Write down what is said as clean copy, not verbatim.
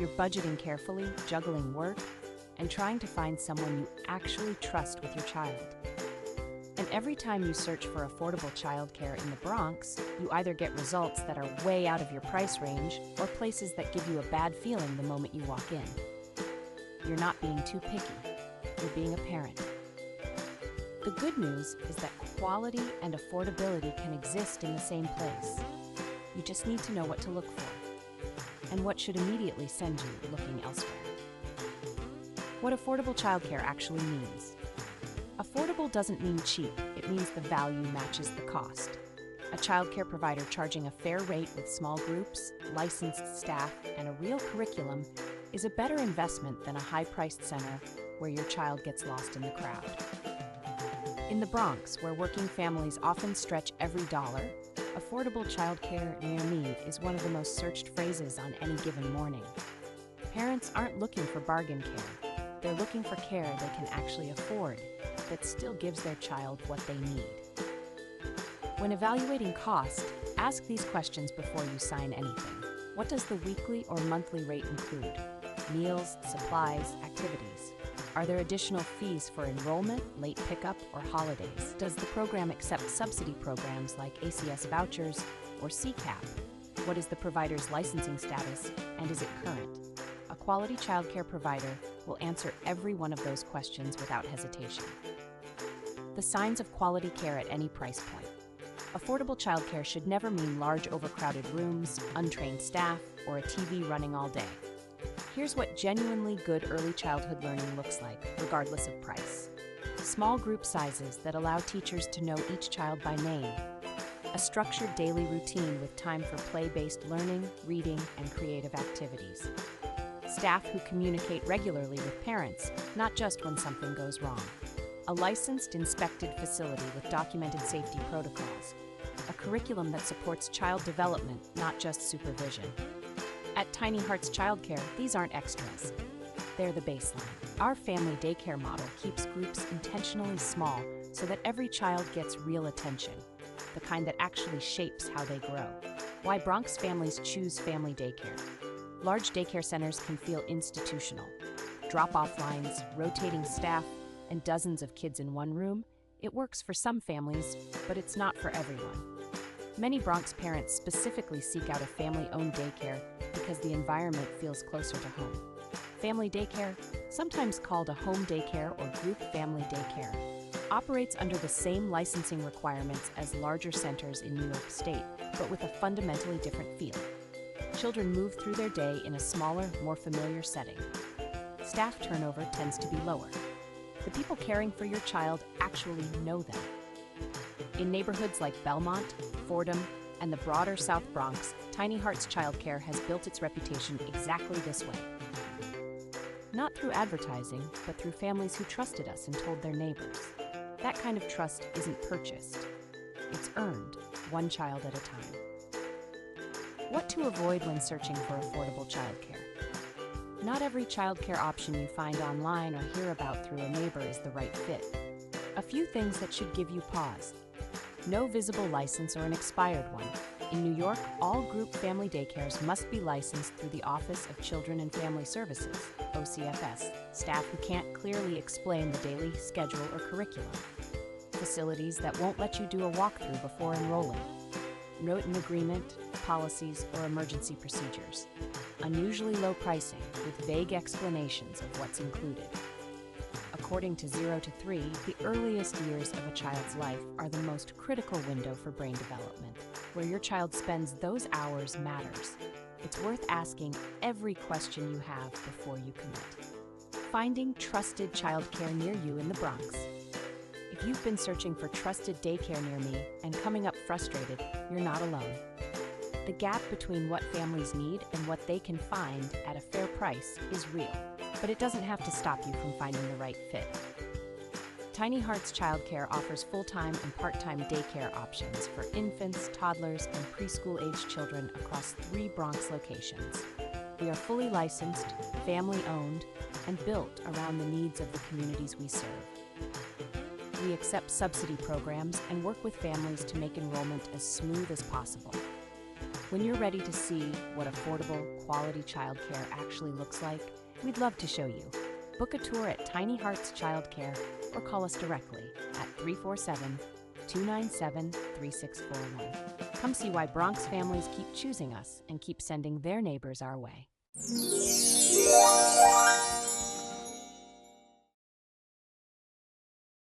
You're budgeting carefully, juggling work, and trying to find someone you actually trust with your child. And every time you search for affordable childcare in the Bronx, you either get results that are way out of your price range or places that give you a bad feeling the moment you walk in. You're not being too picky. You're being a parent. The good news is that quality and affordability can exist in the same place. You just need to know what to look for, and what should immediately send you looking elsewhere. What affordable childcare actually means. Affordable doesn't mean cheap, it means the value matches the cost. A childcare provider charging a fair rate with small groups, licensed staff, and a real curriculum is a better investment than a high-priced center where your child gets lost in the crowd. In the Bronx, where working families often stretch every dollar, affordable childcare near me is one of the most searched phrases on any given morning. Parents aren't looking for bargain care. They're looking for care they can actually afford, that still gives their child what they need. When evaluating cost, ask these questions before you sign anything. What does the weekly or monthly rate include? Meals, supplies, activities. Are there additional fees for enrollment, late pickup, or holidays? Does the program accept subsidy programs like ACS vouchers or CCAP? What is the provider's licensing status, and is it current? A quality childcare provider will answer every one of those questions without hesitation. The signs of quality care at any price point. Affordable childcare should never mean large overcrowded rooms, untrained staff, or a TV running all day. Here's what genuinely good early childhood learning looks like, regardless of price. Small group sizes that allow teachers to know each child by name. A structured daily routine with time for play-based learning, reading, and creative activities. Staff who communicate regularly with parents, not just when something goes wrong. A licensed, inspected facility with documented safety protocols. A curriculum that supports child development, not just supervision. At Tiny Hearts Childcare, these aren't extras. They're the baseline. Our family daycare model keeps groups intentionally small so that every child gets real attention, the kind that actually shapes how they grow. Why Bronx families choose family daycare. Large daycare centers can feel institutional. Drop-off lines, rotating staff, and dozens of kids in one room. It works for some families, but it's not for everyone. Many Bronx parents specifically seek out a family-owned daycare because the environment feels closer to home. Family daycare, sometimes called a home daycare or group family daycare, operates under the same licensing requirements as larger centers in New York State, but with a fundamentally different feel. Children move through their day in a smaller, more familiar setting. Staff turnover tends to be lower. The people caring for your child actually know them. In neighborhoods like Belmont, Fordham, and the broader South Bronx, Tiny Hearts Childcare has built its reputation exactly this way. Not through advertising, but through families who trusted us and told their neighbors. That kind of trust isn't purchased. It's earned, one child at a time. What to avoid when searching for affordable childcare. Not every childcare option you find online or hear about through a neighbor is the right fit. A few things that should give you pause. No visible license or an expired one. In New York, all group family daycares must be licensed through the Office of Children and Family Services, OCFS, staff who can't clearly explain the daily schedule or curriculum. Facilities that won't let you do a walkthrough before enrolling. Written agreement, policies, or emergency procedures. Unusually low pricing with vague explanations of what's included. According to 0 to 3, the earliest years of a child's life are the most critical window for brain development. Where your child spends those hours matters. It's worth asking every question you have before you commit. Finding trusted childcare near you in the Bronx. If you've been searching for trusted daycare near me and coming up frustrated, you're not alone. The gap between what families need and what they can find at a fair price is real, but it doesn't have to stop you from finding the right fit. Tiny Hearts Childcare offers full-time and part-time daycare options for infants, toddlers, and preschool-aged children across 3 Bronx locations. We are fully licensed, family-owned, and built around the needs of the communities we serve. We accept subsidy programs and work with families to make enrollment as smooth as possible. When you're ready to see what affordable, quality childcare actually looks like, we'd love to show you. Book a tour at Tiny Hearts Childcare or call us directly at 347-297-3641. Come see why Bronx families keep choosing us and keep sending their neighbors our way.